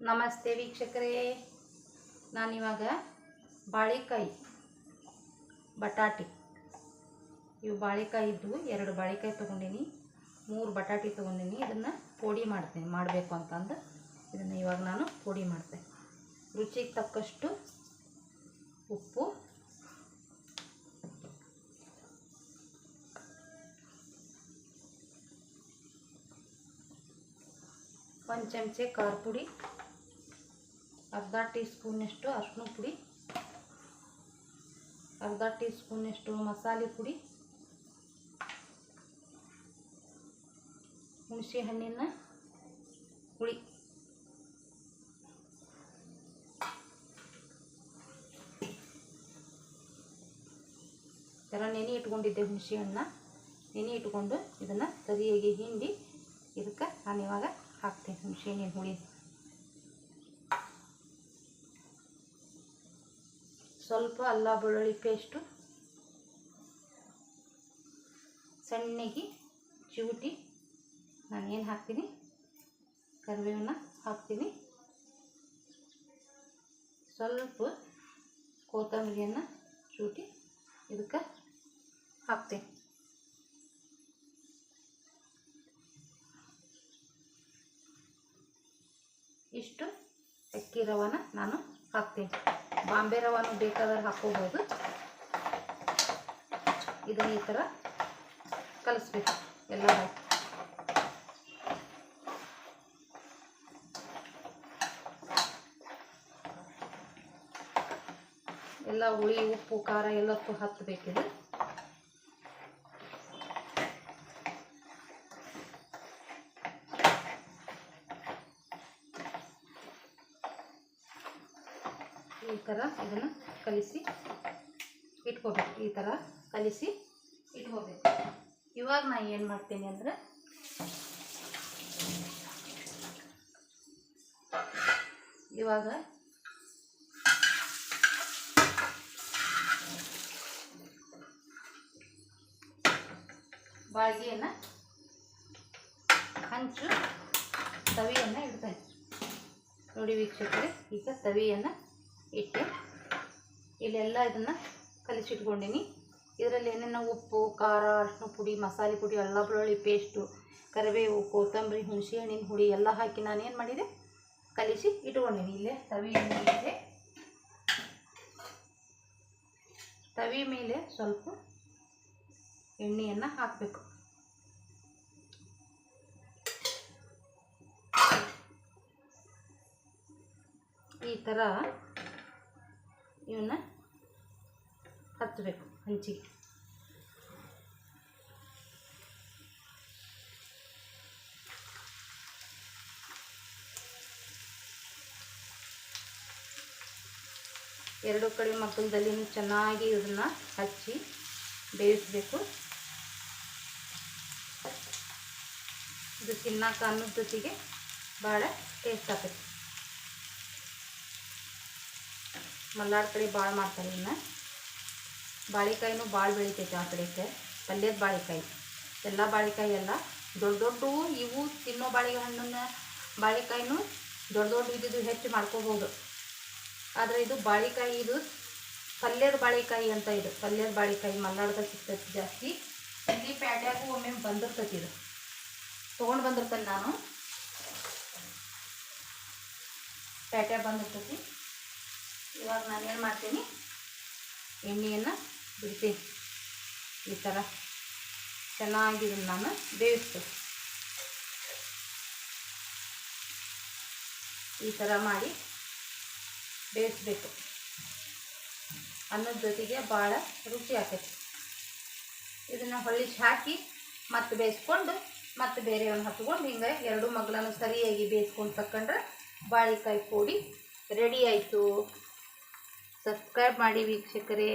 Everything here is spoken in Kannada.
ನಮಸ್ತೆ ವೀಕ್ಷಕರೇ, ನಾನಿವಾಗ ಬಾಳೆಕಾಯಿ ಬಟಾಟಿ ಇವು ಬಾಳೆಕಾಯಿ ಇದ್ದು 2 ಬಾಳೆಕಾಯಿ ತೊಗೊಂಡಿನಿ, 3 ಬಟಾಟಿ ತೊಗೊಂಡಿನಿ. ಇದನ್ನು ಪುಡಿ ಮಾಡಬೇಕು ಅಂತಂದು ಇದನ್ನು ಇವಾಗ ನಾನು ಪುಡಿ ಮಾಡ್ತೇನೆ. ರುಚಿಗೆ ತಕ್ಕಷ್ಟು ಉಪ್ಪು, ಒಂದು ಚಮಚೆ ಖಾರ ಪುಡಿ, ಅರ್ಧ ಟೀ ಸ್ಪೂನಷ್ಟು ಅರಿಶಿನ ಪುಡಿ, ಅರ್ಧ ಟೀ ಸ್ಪೂನಷ್ಟು ಮಸಾಲೆ ಪುಡಿ, ಹುಣಸೆ ಹಣ್ಣಿನ ಹುಳಿ, ಥರ ನೆನೆ ಇಟ್ಕೊಂಡಿದ್ದೆ. ಹುಣಸೆ ಹಣ್ಣ ನೆನೆ ಇಟ್ಕೊಂಡು ಇದನ್ನು ಸರಿಯಾಗಿ ಹಿಂಡಿ ಇದಕ್ಕೆ ನಾನು ಇವಾಗ ಹಾಕ್ತೇನೆ ಹುಣಸೆ ಹಣ್ಣಿನ ಹುಳಿ. ಸ್ವಲ್ಪ ಅಲ್ಲ ಬೆಳ್ಳುಳ್ಳಿ ಪೇಸ್ಟು ಸಣ್ಣಗೆ ಚಿವುಟಿ ನಾನು ಏನು ಹಾಕ್ತೀನಿ, ಕರಿಬೇವನ್ನ ಹಾಕ್ತೀನಿ. ಸ್ವಲ್ಪ ಕೊತ್ತಂಬರಿಯನ್ನು ಚೂಟಿ ಇದಕ್ಕೆ ಹಾಕ್ತೀನಿ. ಇಷ್ಟು ಅಕ್ಕಿ ರವಾನ ನಾನು ಹಾಕ್ತೀನಿ. ಬಾಂಬೆ ರವಾನು ಬೇಕಾದ್ರೆ ಹಾಕೋಬೋದು. ಇದನ್ನು ಈ ಥರ ಕಲಿಸ್ಬೇಕು ಎಲ್ಲ ಹಾಕಿ. ಎಲ್ಲ ಹುಳಿ ಉಪ್ಪು ಖಾರ ಎಲ್ಲಕ್ಕೂ ಹತ್ತಬೇಕಿದೆ. ಈ ಥರ ಇದನ್ನು ಕಲಿಸಿ ಇಟ್ಕೋಬೇಕು. ಈ ಥರ ಕಲಿಸಿ ಇಟ್ಕೋಬೇಕು. ಇವಾಗ ನಾನು ಏನು ಮಾಡ್ತೀನಿ ಅಂದರೆ, ಇವಾಗ ಬಾಳಿಗೆಯನ್ನು ಹಂಚು ತವಿಯನ್ನು ಇಡ್ತೇನೆ. ನೋಡಿ ವೀಕ್ಷಕರೇ, ಈಗ ತವಿಯನ್ನು ಇಟ್ಟೆ. ಇಲ್ಲೆಲ್ಲ ಇದನ್ನು ಕಲಿಸಿಟ್ಕೊಂಡಿನಿ. ಇದರಲ್ಲಿ ಏನೇನು ಉಪ್ಪು ಖಾರ ಅರಿಶಿನ ಪುಡಿ ಮಸಾಲೆ ಪುಡಿ ಅಲ್ಲ ಬೆಳ್ಳುಳ್ಳಿ ಪೇಸ್ಟು ಕರಿಬೇವು ಕೊತ್ತಂಬರಿ ಹುಣಸೆ ಹಣ್ಣಿನ ಹುಡಿ ಎಲ್ಲ ಹಾಕಿ ನಾನು ಏನು ಮಾಡಿದೆ, ಕಲಿಸಿ ಇಟ್ಕೊಂಡಿನಿ. ಇಲ್ಲೇ ತವಿಯನ್ನು ಇಟ್ಟೆ. ತವಿ ಮೇಲೆ ಸ್ವಲ್ಪ ಎಣ್ಣೆಯನ್ನು ಹಾಕಬೇಕು. ಈ ಥರ ಇವನ್ನ ಹಚ್ಚಬೇಕು ಹಂಚಿಗೆ. ಎರಡು ಕಡೆ ಮಗ್ಗಲದಲ್ಲಿ ಚೆನ್ನಾಗಿ ಇದನ್ನು ಹಚ್ಚಿ ಬೇಯಿಸಬೇಕು. ಇದು ತಿನ್ನಕ ಅನ್ನದ ಜೊತೆಗೆ ಭಾಳ ಟೇಸ್ಟ್ ಆಗ್ತೈತಿ. ಮಲ್ನಾಡು ಕಡೆ ಭಾಳ ಮಾಡ್ತಾರೆ ಇನ್ನು. ಬಾಳೆಕಾಯಿನೂ ಭಾಳ ಬೆಳಿತೈತೆ ಆ ಕಡೆಗೆ. ಪಲ್ಯದ ಬಾಳೆಕಾಯಿ ಎಲ್ಲ ಬಾಳೆಕಾಯಿ ಎಲ್ಲ ದೊಡ್ಡ ದೊಡ್ಡ ಇವು ತಿನ್ನೋ ಹಣ್ಣನ್ನ ಬಾಳೆಕಾಯಿನೂ ದೊಡ್ಡ ಇದ್ದಿದ್ದು ಹೆಚ್ಚು ಮಾಡ್ಕೋಬೋದು. ಆದರೆ ಇದು ಬಾಳೆಕಾಯಿ, ಇದು ಪಲ್ಯದ ಬಾಳೆಕಾಯಿ ಅಂತ. ಇದು ಪಲ್ಯದ ಬಾಳೆಕಾಯಿ ಮಲ್ನಾಡ್ದಾಗ ಸಿಗ್ತೈತಿ ಜಾಸ್ತಿ. ಇಲ್ಲಿ ಪ್ಯಾಟ್ಯಾಗೂ ಒಮ್ಮೆ ಬಂದಿರ್ತೈತಿ. ಇದು ತೊಗೊಂಡು ಬಂದಿರ್ತೇನೆ ನಾನು. ಪ್ಯಾಟ್ಯಾಗ ಬಂದಿರ್ತೈತಿ. ಇವಾಗ ನಾನು ಏನು ಮಾಡ್ತೀನಿ, ಎಣ್ಣೆಯನ್ನು ಬಿಡ್ತೀನಿ. ಈ ಥರ ಚೆನ್ನಾಗಿ ಇದನ್ನು ನಾನು ಬೇಯಿಸ್ತೀನಿ. ಈ ಥರ ಮಾಡಿ ಬೇಯಿಸ್ಬೇಕು. ಅನ್ನದ ಜೊತೆಗೆ ಭಾಳ ರುಚಿ ಆಗ್ತೈತಿ. ಇದನ್ನು ಹೊಳ್ಳಿಸಿ ಹಾಕಿ ಮತ್ತೆ ಬೇಯಿಸ್ಕೊಂಡು ಮತ್ತೆ ಬೇರೆಯನ್ನು ಹಚ್ಕೊಂಡು ಹಿಂಗೆ ಎರಡು ಮಗ್ಲನ್ನು ಸರಿಯಾಗಿ ಬೇಯಿಸ್ಕೊಂಡು ತಕೊಂಡ್ರೆ ಬಾಳೆಕಾಯಿ ಪುಡಿ ರೆಡಿ ಆಯಿತು. ಸಬ್ಸ್ಕ್ರೈಬ್ ಮಾಡಿ ವೀಕ್ಷಕರೇ.